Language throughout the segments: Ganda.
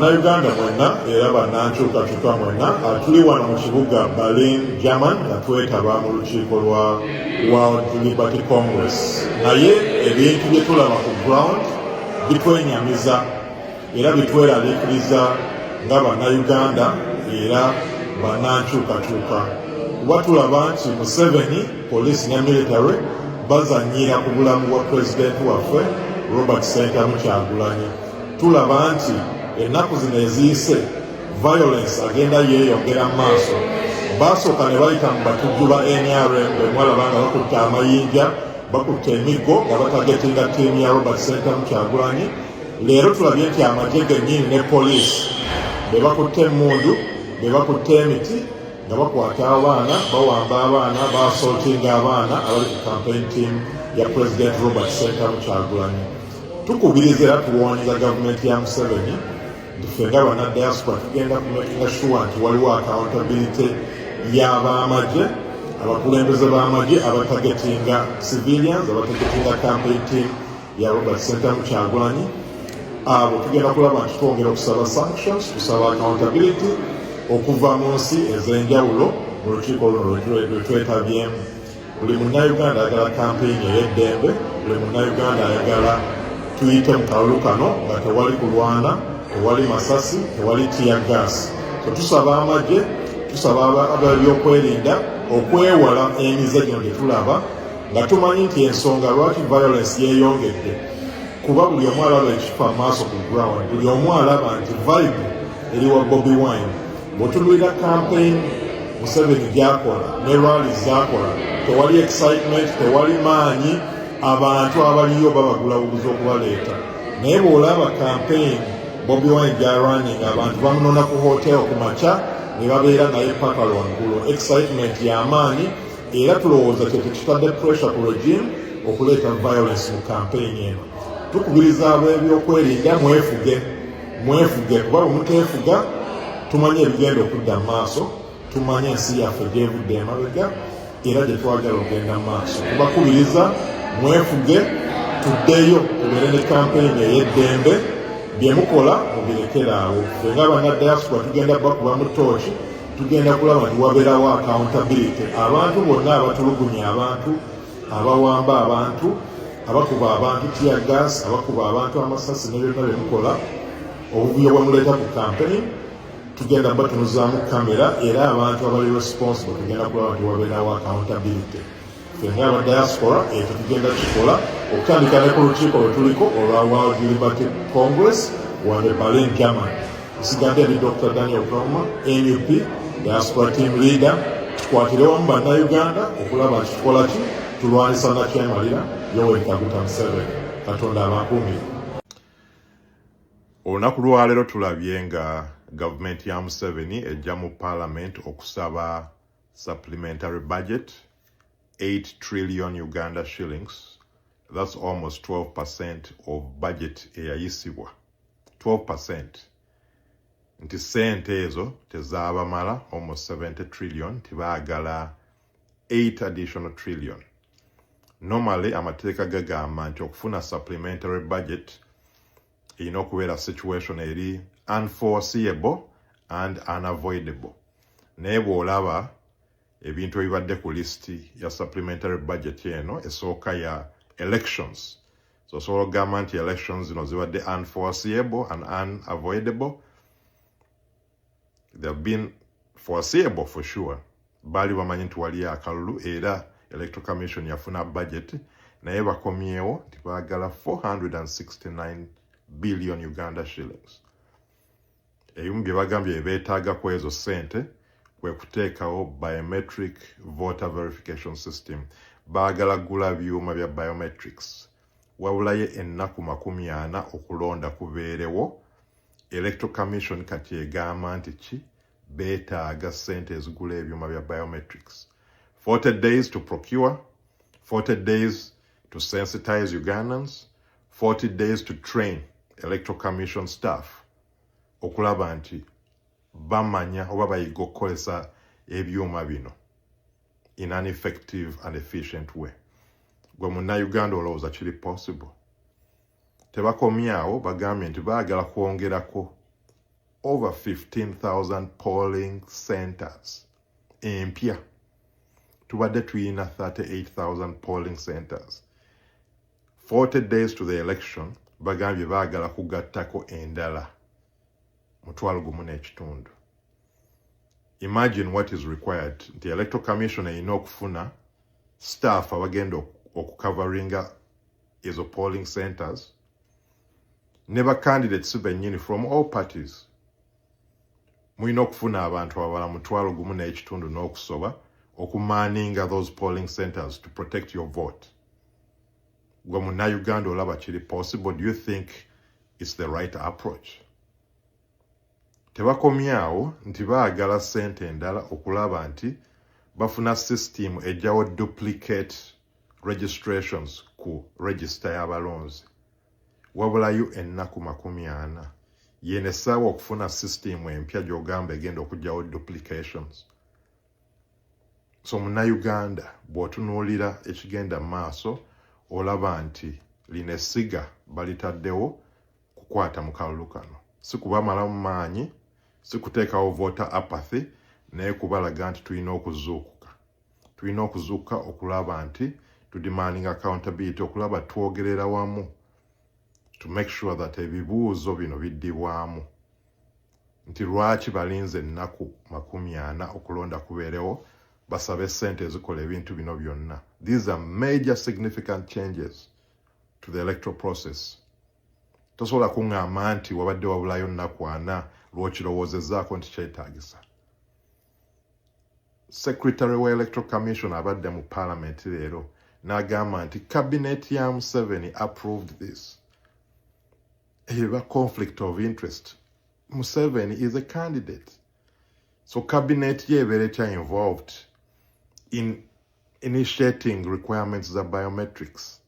Uganda mwenna era bannankyukakyuka mwenna tuli wano mu kibuga Berlin, German nga twetaba mu lukiiko lwa World Liberty Congress. Naye ebintu bye tulaba ku ground bitwenyamiza era bitweraliikiriza nga bannayuganda era bannankyukakyuka. Kuba tulaba nti Museveni, police ne military bazanyira ku bulamu bwa pulezidenti waffe Robert Ssentamu Kyagulanyi. Tulaba nti ennaku zino eziyise violence agenda yeeyongera mu maaso. Basooka ne bayita mu batujju ba NRM bwe mwalaba nga bakutte amayinja, bakutte emiggo nga batagetinga ttiimu ya Robert Ssentamu Kyagulanyi. Leero tulabye nti amagye gennyini ne poliisi be bakutte emmundu, be bakutte emiti nga bakwata abaana, bawamba abaana, baasoltinga abaana abali ku campaign team ya President Robert Ssentamu Kyagulanyi. Tukubiriza era tuwoonyeza gavumenti ya Museveni ffe nga bannadiaspora tugenda kumakinga sure nti waliwo accountability y'abamagye, abakulembeze b'amagye abatagetinga civilians, abatagetinga campaign team ya Robert Ssentamu Kyagulanyi. Abo tugenda kulaba nti twongera okusaba sanctions, tusaba accountability okuva mu nsi ez'enjawulo mu lukiiko luno lwe twetabyemu. Buli munnayuganda ayagala campaign ey'eddembe, buli munnayuganda ayagala tuyite mu kalulu kano nga tewali kulwana, tewali masasi, tewali tear gas. So tusaba amagye, tusaba ab'ebyokwerinda okwewala emize gino gye tulaba nga tumanyi nti ensonga lwaki violence yeeyongedde. Kuba buli omu alaba ekifa maaso ku ground, buli omu alaba nti vibe eri wa Bobi Wine. Bw'otunuulira campaign Museveni gy'akola ne rally z'akola, tewali excitement, tewali maanyi, abantu abaliyo babagula buguzi okubaleeta. Naye bw'olaba campaign Bobi Wine gy'arunning, abantu bamunona ku hotel ku makya ne babeera naye paka lwangulu. Excitement y'amaanyi era tulowooza kyekyo kitadde pressure ku regime okuleeta violence mu campaign eno. Tukubiriza ab'ebyokwerinda mwefuge kuba bwe muteefuga tumanye ebigenda okudda mu maaso, tumanye ensi yaffe gy'evudde emabega era gye twagala okugenda mu maaso. Tubakubiriza mwefuge, tuddeyo tubeere ne campaign ey'eddembe, bye mukola mubirekere awo. Ffe nga bannadiaspora tugenda bakuba mu tooki, tugenda kulaba nti wabeerawo accountability. Abantu bonna abatulugunya abantu, abawamba abantu, abakuba abantu tear gas, abakuba abantu amasasi ne byonna bye mukola, obuvuyo bwe muleeta ku campaign, tugenda batunuzaamu kamera era abantu abali responsible tugenda kulaba nti wabeerawo accountability. Ffe nga abadiaspora ekyo tugenda kikola okutandika ne ku lukiiko lwe tuliko olwa World Liberty Congress wano Berlin, German. Nsigadde ndi Dr. Daniel Mulowoza, NUP, Diaspora Team Leader. Tukwatire wamu bannayuganda okulaba nti tukola ki tulwanyisa nakyemalira Yoweri Kaguta Museveni. Katonda abakuumire. Olunaku lwaleero tulabye nga gavumenti ya Museveni ejja mu Parliament okusaba supplementary budget 8 trillion Uganda shillings. That's almost 12% of budget eyayisibwa. 12%. Nti sente ezo tezaabamala almost 70 trillion, tibaagala 8 additional trillion. Normally amateeka gagamba nti okufuna supplementary budget erina okubeera situation eri unforeseeable and unavoidable. Naye bw'olaba ebintu ebibadde ku listi ya supplementary budget eno esooka ya elections. So osobola okugamba nti elections zino zibadde unforeseeable and unavoidable. They've been foreseeable for sure. Baali bamanyi nti wali akalulu era Electoral Commission yafuna budget naye bakomyewo nti baagala 469 billion Uganda shillings. Ebimu bye bagambye beetaaga ku ezo ssente kwe kuteekawo biometric voter verification system. Baagala gula byuma bya biometrics. Wabulaye ennaku 40 okulonda kubeerewo. Electoral Commission kati egamba nti ki beetaaga ssente ezigula ebyuma bya biometrics. 40 days to procure, 40 days to sensitize Ugandans, 40 days to train Electoral Commission staff okulaba nti bamanya oba bayiga okukozesa ebyuma bino in an effective and efficient way. Gwe munnayuganda olowooza kiri possible? Tebakomyawo bagambye nti baagala kwongerako over 15,000 polling centers. Empya tubadde tuyina 38,000 polling centers. 40 days to the election, bagambye baagala kugattako endala 1,500. Imagine what is required. The Electoral Commission erina okufuna staff abagenda okukavaringa ezo polling centers ne candidates bennyini from all parties. Mulina okufuna abantu abala 1,500 n'okusoba okumaninga those polling centers to protect your vote. Gwe Munnayuganda olaba kiri possible? Do you think it's the right approach? Tebakomyawo nti baagala ssente endala okulaba nti bafuna system ejjawo duplicate registrations ku register y'abalonzi. Wabulayo ennaku 40 yene essaawa okufuna system empya gy'ogamba egenda okujjawo duplications. So Munnayuganda bw'otunuulira ekigenda maaso olaba nti lino essiga balitaddewo kukwata mu kalulu kano. Si kubamalamu maanyi, si kuteekawo voter apathy, naye kubalaga nti tulina okuzuukuka. Tulina okuzuukuka okulaba nti demanding accountability, okulaba twogerera wamu to make sure that ebibuuzo bino biddibwamu. Nti lwaki balinze ennaku 40 okulonda kubeerewo basabe ssente ezikola ebintu bino byonna. These are major significant changes to the electoral process. Tosobola kuŋŋamba nti wabadde wabulayo nnaku 4 lw'okirowoozezaako nti kyetaagisa. Secretary wa Electoral Commission abadde mu Parliament leero n'agamba nti cabinet ya Museveni approved this. Eba conflict of interest. Museveni is a candidate. So cabinet ye ebeera involved in initiating requirements za biometrics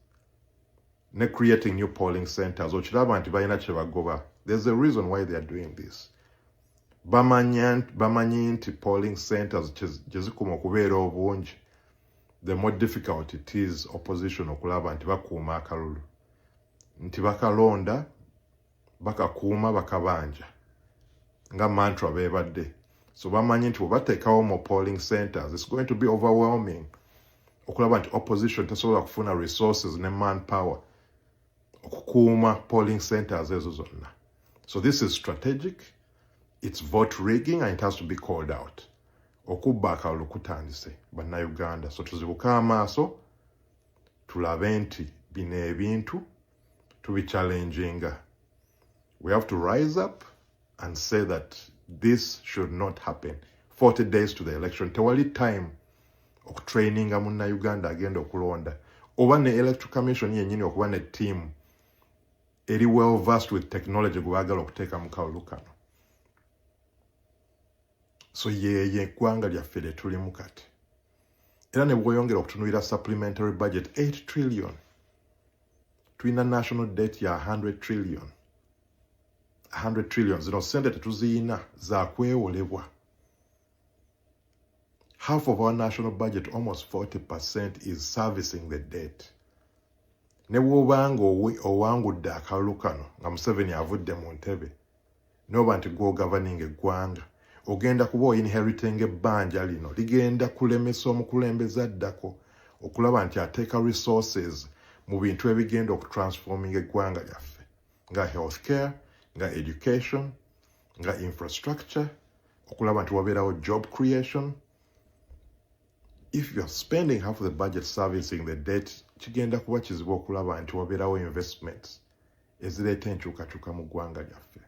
ne creating new polling centers. Okiraba nti balina kye bagoba. There's a reason why they are doing this. Bamanyi nti polling centers gye zikuma okubeera obungi, the more difficult it is opposition okulaba nti bakuuma akalulu. Nti bakalonda, bakakuuma, bakabanja. Nga mantra beebadde. So bamanyi nti bwebateekawo mu polling centers, it's going to be overwhelming. Okulaba nti opposition tesobola kufuna resources ne manpower okukuuma polling centers ezo zonna. So this is strategic. It's vote rigging and it has to be called out. Okubba akalulu kutandise bannayuganda. So tuzibuka amaaso tulabe nti bino ebintu tubichallenginga. We have to rise up and say that this should not happen. 40 days to the election. Tewali time okutraininga munnayuganda agenda okulonda. Oba ne Electoral Commission yennyini okuba ne team eri well versed with technology gwe baagala okuteeka mu kalulu kano. So ye eggwanga lyaffe lye tulimu kati. Era ne bweyongera okutunuulira supplementary budget 8 trillion. Tulina national debt ya 100 trillion. 100 trillion. Zino ssente tetuziyina za kwewolebwa. Half of our national budget, almost 40%, is servicing the debt. Ne bw'obanga owangudde akalulu kano nga Museveni avudde mu ntebe n'oba nti governing eggwanga, ogenda kuba inheriting ebbanja lino ligenda kulemesa omukulembeze addako okulaba nti ateeka resources mu bintu ebigenda okutransforming eggwanga lyaffe nga healthcare, nga education, nga infrastructure, okulaba nti wabeerawo job creation. If you are spending half of the budget servicing the debt, kigenda kuba kizibu okulaba nti wabeerawo investments ezireeta enkyukakyuka mu ggwanga lyaffe.